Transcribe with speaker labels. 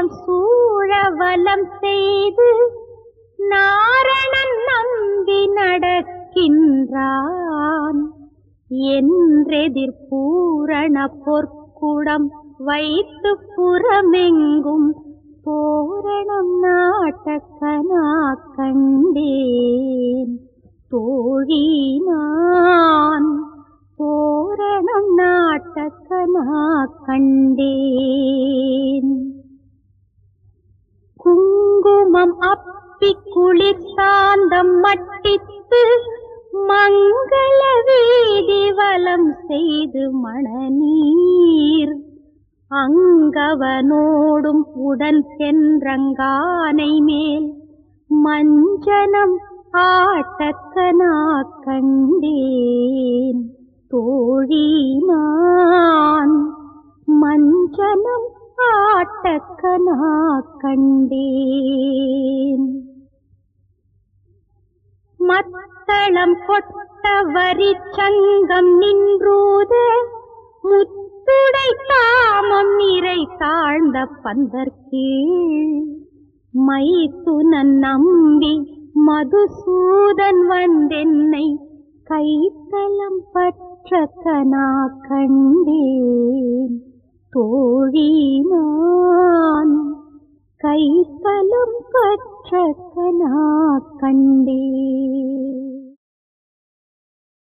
Speaker 1: ஆயிரம் சூழ வலம் செய்து நாரணன் நம்பி நடக்கின்றான் என்றெதிர் பூரண பொற்குடம் வைத்து புறமெங்கும் பூரணம் நாட்டக்கனா கண்டேன் தோழி நான் பூரணம் நாட்டக்கனா கண்டேன். குங்குமம் அப்பி குளிர் சாந்தம் மட்டித்து மங்கள வீதி வலம் செய்து மணநீர் அங்கவனோடும் உடன் சென்றங்கானை மேல் மஞ்சனம் ஆட்டக்கனா கண்டேன் தோழி நான் மஞ்சனம் ஆட்டக்கனா கண்டேன். மத்தளம் கொட்ட வரி சங்கம் நின்றூத முத்துடை தாமம் நிறை தாழ்ந்த பந்தற்கீழ் மைத்துனன் நம்பி மதுசூதன் வந்தென்னை கைத்தலம் பற்ற கனா கண்டேன் தோழி நான் கைத்தலம் பற்ற கனா கண்டேன்.